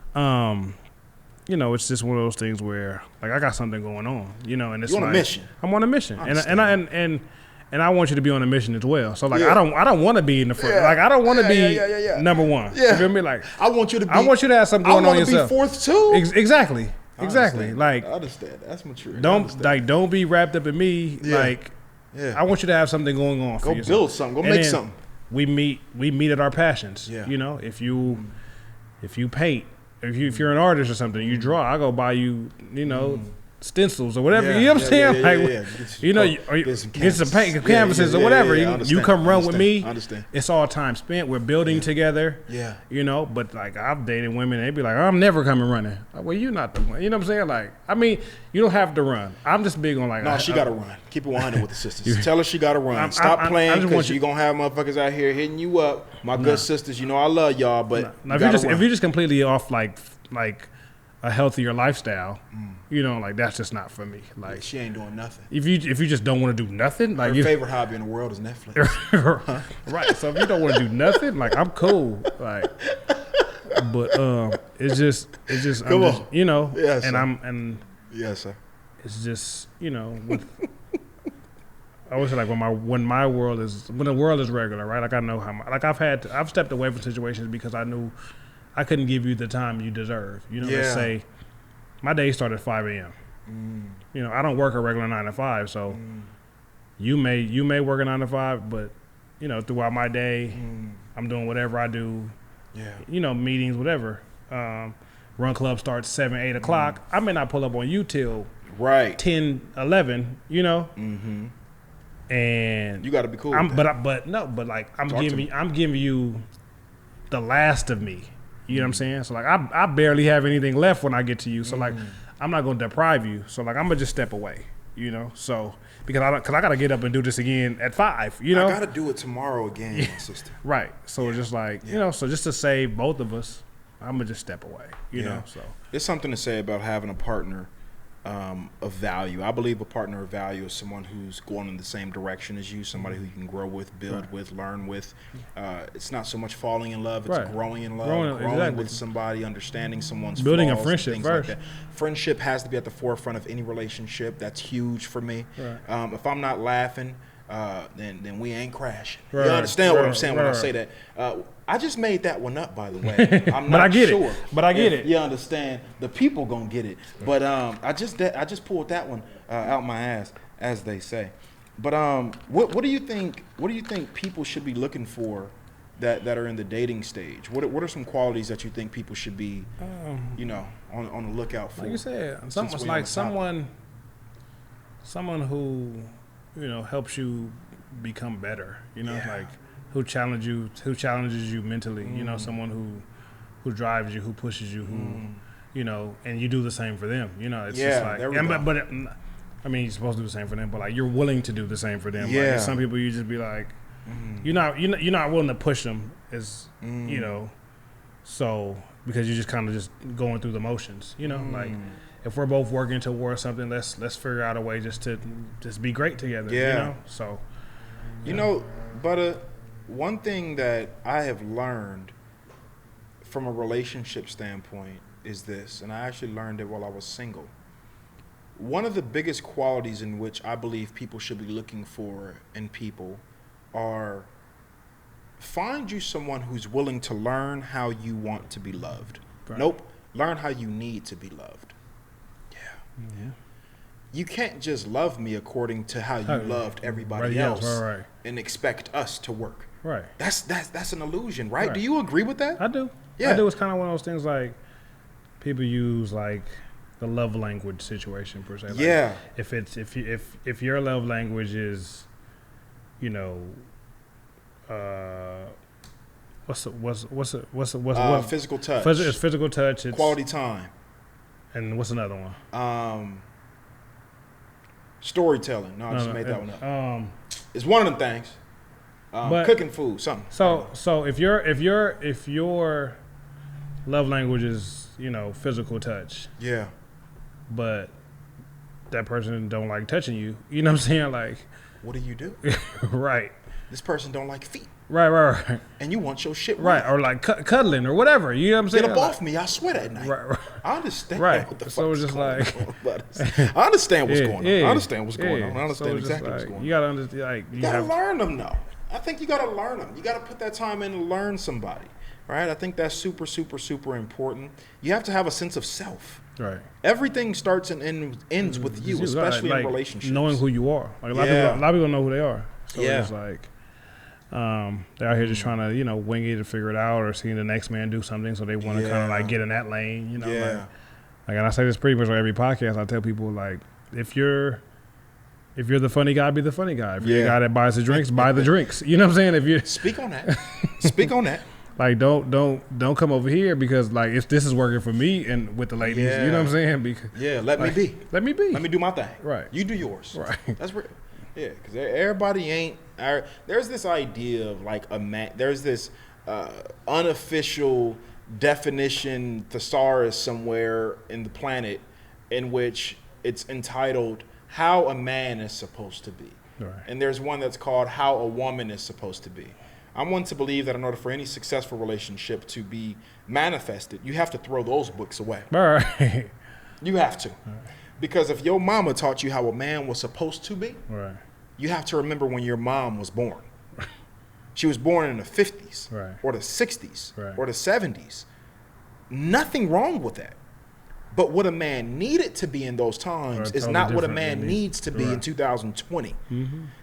It's just one of those things where like I got something going on, and it's on a mission. I'm on a mission, and I want you to be on a mission as well. So like I don't want to be in the front. Like I don't want to be number one. Yeah. You feel me? Like I want you to have something going on yourself. I want to be fourth too. Exactly. Like I understand. That's mature. Don't be wrapped up in me. Yeah. Like I want you to have something going on. Go build something. Go make something. We meet at our passions. Yeah. If you paint, if you're an artist or something, you draw. I go buy you. stencils or whatever. You know what I'm saying? Get some paint canvases or whatever. You come run with me. It's all time spent. We're building together. Yeah. But like I've dated women, they be like, I'm never coming running. Well, you're not the one. You know what I'm saying? Like, I mean, you don't have to run. I'm just big on like. No, she got to run. Keep it 100 with the sisters. Tell her she got to run. Stop playing because you're going to have motherfuckers out here hitting you up. My good sisters, I love y'all, but if you're just completely off like a healthier lifestyle, like that's just not for me. Like she ain't doing nothing. If you just don't want to do nothing, like her favorite hobby in the world is Netflix. Right. So if you don't want to do nothing, like I'm cool. Like, but it's just Come on. yes, sir. Yes, sir. It's just I always say like when the world is regular, right? Like I know I've stepped away from situations because I knew I couldn't give you the time you deserve. Let's say my day started at 5 a.m. I don't work a regular 9 to 5, so you may work a 9 to 5, but throughout my day, I'm doing whatever I do. Yeah. Meetings, whatever. Run club starts 7, 8 o'clock. I may not pull up on you till 10, 11. And you got to be cool. I'm giving you the last of me. You know what I'm saying? So like I barely have anything left when I get to you. So like I'm not gonna deprive you. So like I'm gonna just step away. So because I gotta get up and do this again at 5. I gotta do it tomorrow again, my sister. Right. So just like so just to save both of us, I'm gonna just step away. You know. So there's something to say about having a partner of value. I believe a partner of value is someone who's going in the same direction as you, somebody who you can grow with, build with, learn with. It's not so much falling in love, it's growing in love, growing with somebody, understanding someone's building flaws, a friendship things first. like that. Friendship has to be at the forefront of any relationship. That's huge for me. Right. If I'm not laughing, then we ain't crashing. Right. You understand what I'm saying when I say that? I just made that one up, by the way. I'm not sure. But I get it. You understand? The people gonna get it. But I just pulled that one out my ass, as they say. But what do you think? What do you think people should be looking for that are in the dating stage? What are some qualities that you think people should be, on the lookout for? Like you said, someone who helps you become better. Like. Who challenges you mentally, someone who drives you, who pushes you, who, and you do the same for them. It's just like, I mean, you're supposed to do the same for them, but like you're willing to do the same for them. Yeah. Like, some people you just be like, you're not willing to push them so because you're just kind of just going through the motions, like if we're both working towards something, let's figure out a way just to be great together. Yeah. So, Butta, one thing that I have learned from a relationship standpoint is this, and I actually learned it while I was single. One of the biggest qualities in which I believe people should be looking for in people are find you someone who's willing to learn how you want to be loved. Right. Nope. Learn how you need to be loved. Yeah. You can't just love me according to how you loved everybody else and expect us to work. Right. That's an illusion, right? Do you agree with that? I do. Yeah. I do. It's kind of one of those things like people use like the love language situation per se. Like if your love language is, what's physical touch. It's physical touch. It's quality time. And what's another one? Storytelling. No, I just made that one up. It's one of them things. Cooking food, something. So if your love language is physical touch, but that person don't like touching you, you know what I'm saying? Like, what do you do? Right. This person don't like feet. Right. And you want your shit right. Or like cuddling or whatever. You know what I'm saying? Get up off me. I sweat at night. Right. I understand what the fuck so it's just like I understand what's going on. I understand what's going on. I understand exactly what's going on. You gotta understand. Like, you gotta learn them though. I think you gotta learn them. You gotta put that time in to learn somebody. Right? I think that's super, super, super important. You have to have a sense of self. Right. Everything starts and ends with you, especially in relationships. Knowing who you are. Like a lot of people know who they are. So it's like they're out here just trying to, wing it to figure it out, or seeing the next man do something, so they want to kind of like get in that lane, Like, and I say this pretty much on every podcast. I tell people, like, if you're the funny guy, be the funny guy. If you're the guy that buys the drinks, buy the drinks. You know what I'm saying? If you speak on that, speak on that. Like, don't come over here because, like, if this is working for me and with the ladies, you know what I'm saying? Because, let me be. Let me be. Let me do my thing. Right. You do yours. Right. That's real. Yeah, because everybody ain't. There's this idea of like a man. There's this unofficial definition thesaurus somewhere in the planet in which it's entitled "How a Man is Supposed to Be," and there's one that's called "How a Woman is Supposed to Be." I'm one to believe that in order for any successful relationship to be manifested, you have to throw those books away. All right. You have to. Because if your mama taught you how a man was supposed to be, you have to remember when your mom was born. She was born in the 50s or the 60s or the 70s. Nothing wrong with that. But what a man needed to be in those times is not what a man needs to be in 2020.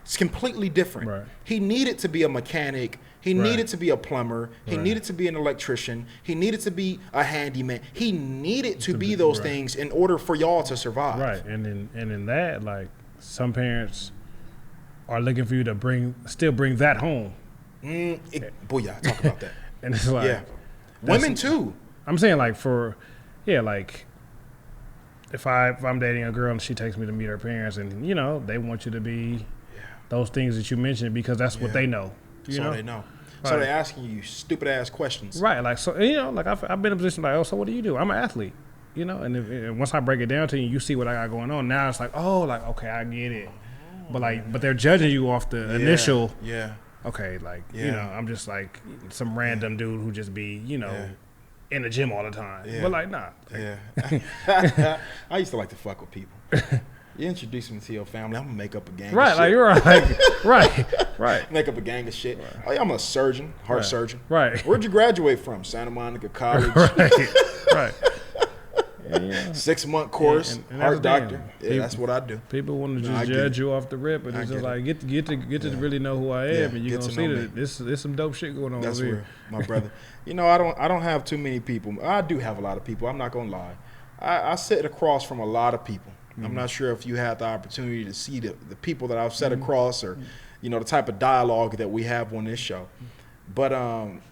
It's completely different. He needed to be a mechanic. He needed to be a plumber. He needed to be an electrician. He needed to be a handyman. He needed to be those things in order for y'all to survive. Right. And in that, like, some parents are looking for you to still bring that home. Booyah, talk about that. And it's like, women too. I'm saying, like, like, if I'm dating a girl and she takes me to meet her parents, and you know they want you to be those things that you mentioned because that's what they know. You know? They know. So they're asking you stupid ass questions. Right. Like, so, you know, like I've been in a position like, oh, so what do you do? I'm an athlete. You know, and once I break it down to you, you see what I got going on. Now it's like, oh, like, okay, I get it. But they're judging you off the initial. Yeah. Okay, like, you know, I'm just like some random dude who just be, you know, in the gym all the time. But like, nah. I used to like to fuck with people. You introduce me to your family, I'm gonna make up a gang of shit. Like, you're right. Make up a gang of shit. Oh, yeah, I'm a surgeon, heart surgeon. Right. Where'd you graduate from? Santa Monica College. Right. 6-month course, and heart doctor. Yeah, that's what I do. People want to just judge you off the rip, and it's just like get to really know who I am, and you're gonna see that there's some dope shit going on. That's over real, here. my brother. You know, I don't have too many people. I do have a lot of people. I'm not gonna lie. I sit across from a lot of people. I'm not sure if you had the opportunity to see the people that I've sat across, or you know, the type of dialogue that we have on this show. But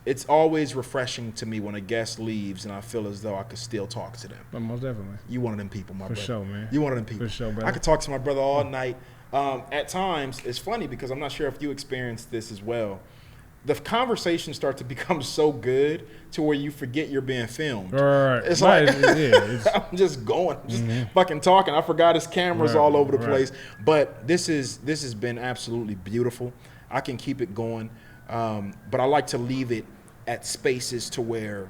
it's always refreshing to me when a guest leaves and I feel as though I could still talk to them. Most definitely. You one of them people, my brother. For sure, man. You one of them people. For sure, brother. I could talk to my brother all night. At times, it's funny because I'm not sure if you experienced this as well. The conversations start to become so good to where you forget you're being filmed. Right. It's like, I'm just going, just fucking talking. I forgot his cameras all over the place. But this has been absolutely beautiful. I can keep it going. But I like to leave it at spaces to where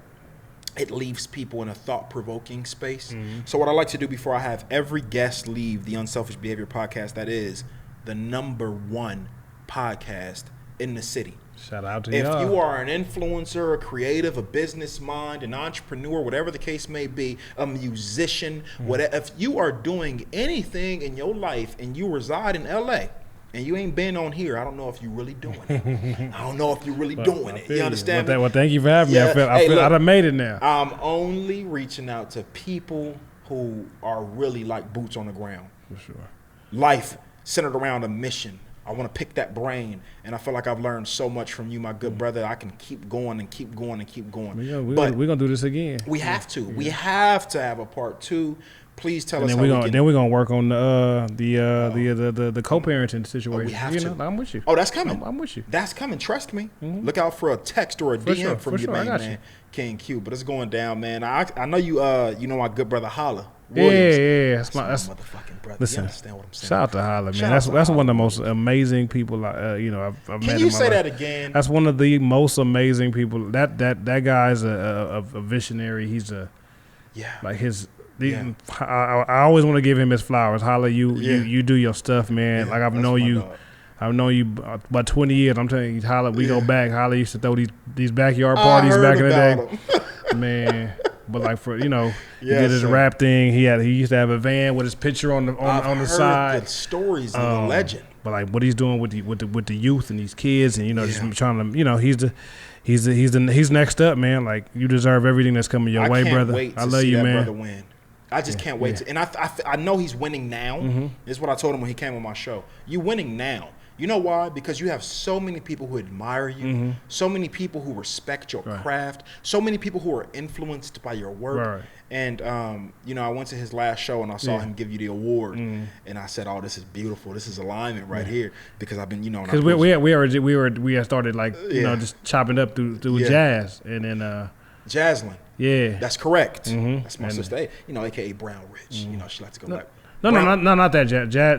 it leaves people in a thought-provoking space. So what I like to do before I have every guest leave the Unselfish Behavior Podcast, that is the #1 podcast in the city. Shout out to y'all. y'all. If you are an influencer, a creative, a business mind, an entrepreneur, whatever the case may be, a musician, whatever, if you are doing anything in your life and you reside in LA, and you ain't been on here, I don't know if you really doing it. I don't know if you really doing it. You understand me? Well, thank you for having me. I feel I done made it now. I'm only reaching out to people who are really like boots on the ground. For sure. Life centered around a mission. I want to pick that brain, and I feel like I've learned so much from you, my good brother. I can keep going and keep going and keep going. We're gonna do this again. We have to. We have to have a part 2. Please tell us how then we're gonna work on the co-parenting situation. We have to. I'm with you. Oh, that's coming. I'm with you. That's coming. Trust me. Look out for a text or a DM from your main man, King Q. But it's going down, man. I know you. You know my good brother Holla. Williams. Yeah. That's my motherfucking brother. Listen, you understand what I'm saying? Shout out to Holla, man. That's one of the most amazing people. I've met. Can you say that again? That's one of the most amazing people. That guy's a visionary. He's like his. I always want to give him his flowers. Holla, you do your stuff, man. Like I've known you about 20 years. I'm telling you, Holla, we go back. Holla used to throw these backyard parties back in the day, man. But like he did his rap thing. He used to have a van with his picture on the side. Good stories and the legend. But like what he's doing with the youth and these kids, and just trying to, he's next up, man. Like you deserve everything that's coming your way, brother. Wait to I love see you, that man. Brother win. I just can't wait to. And I know he's winning now. This is what I told him when he came on my show. You winning now. You know why? Because you have so many people who admire you, so many people who respect your craft, so many people who are influenced by your work. And, you know, I went to his last show and I saw him give you the award. And I said, oh, this is beautiful. This is alignment right here. Because I've been, you know. Because we had started like, you know, just chopping up through Jazz. And then. Jaslyn. Yeah. That's correct. That's my sister. You know, a.k.a. Brown Rich. You know, she likes to go back. No, not that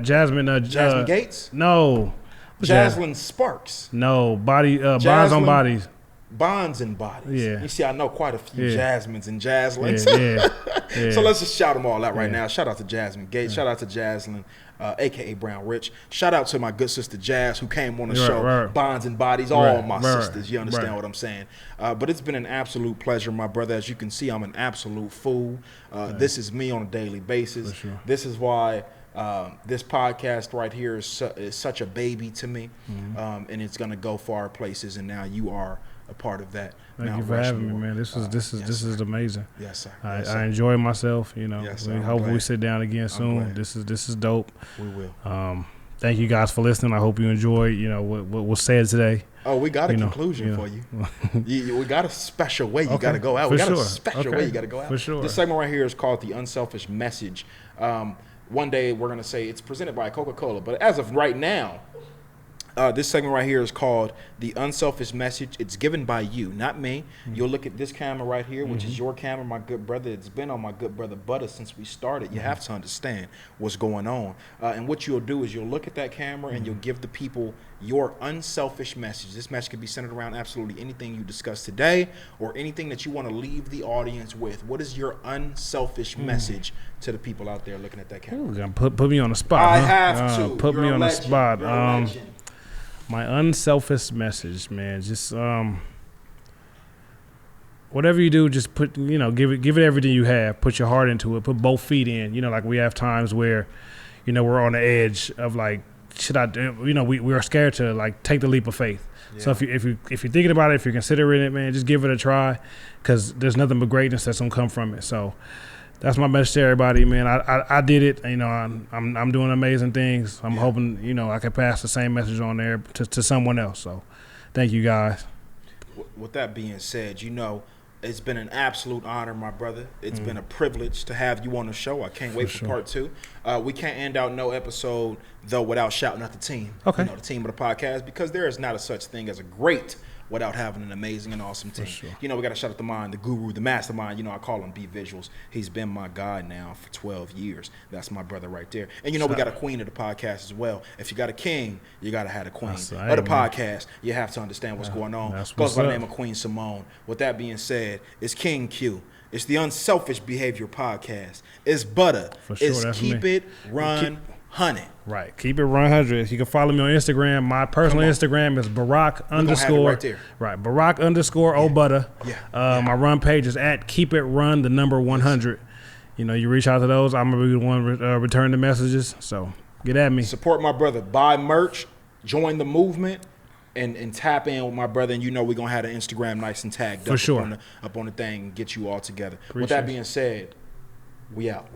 Jasmine. Jasmine Gates? No. Jaslyn Sparks. No, Bonds on Bodies. Bonds and Bodies. Yeah. You see, I know quite a few Jasmines and Jaslyns. Yeah. So let's just shout them all out right now. Shout out to Jasmine Gates. Shout out to Jaslyn, a.k.a. Brown Rich. Shout out to my good sister Jazz, who came on the show. Bonds and Bodies, all my sisters. You understand what I'm saying? But it's been an absolute pleasure, my brother. As you can see, I'm an absolute fool. This is me on a daily basis. Sure. This is why... this podcast right here is such a baby to me, and it's gonna go far places. And now you are a part of that. Thank you for having me, man. This is amazing. Yes, sir. I enjoy myself. You know, hopefully we sit down again soon. This is dope. We will. Thank you guys for listening. I hope you enjoyed. You know what was said today. Oh, we got a conclusion for you. We got a special way you got to go out. We got a special way you got to go out. For sure. This segment right here is called the Unselfish Message. One day we're going to say it's presented by Coca-Cola. But as of right now, this segment right here is called The Unselfish Message. It's given by you, not me. You'll look at this camera right here, which is your camera, my good brother. It's been on my good brother Butta since we started. You have to understand what's going on. And what you'll do is you'll look at that camera and you'll give the people your unselfish message. This message can be centered around absolutely anything you discussed today or anything that you want to leave the audience with. What is your unselfish message to the people out there looking at that camera? Ooh, put me on the spot. I have to. Put me on the spot. You're a legend. My unselfish message, man, just whatever you do, just give it everything you have. Put your heart into it. Put both feet in. You know, like we have times where, you know, we're on the edge of like, should I? You know, we are scared to like take the leap of faith. Yeah. So if you're thinking about it, if you're considering it, man, just give it a try, because there's nothing but greatness that's gonna come from it. So that's my message to everybody, man. I did it. You know, I'm doing amazing things. I'm hoping, you know, I can pass the same message on there to someone else. So thank you guys. With that being said, you know, it's been an absolute honor, my brother. It's been a privilege to have you on the show. I can't wait for part 2. We can't end out no episode, though, without shouting out the team. Okay. You know, the team of the podcast, because there is not a such thing as a great without having an amazing and awesome team. Sure. You know, we got to shout out the mind, the guru, the mastermind. You know, I call him B Visuals. He's been my guide now for 12 years. That's my brother right there. And, you know, we got a queen of the podcast as well. If you got a king, you got to have a queen. Of the podcast, you have to understand what's going on. Goes by the name of Queen Simone. With that being said, it's King Q. It's the Unselfish Behavior Podcast. It's Butta. For sure, it's Keep It Run 100. Right. Keep It Run 100. You can follow me on Instagram. My personal Instagram is Barack _ right there. Right. Barack _ Butta. My run page is at Keep It Run, the number 100. You know, you reach out to those. I'm going to be the one return the messages. So get at me. Support my brother. Buy merch. Join the movement. And tap in with my brother. And you know we're going to have the Instagram nice and tagged up, up on the thing and get you all together. With that being said, we out.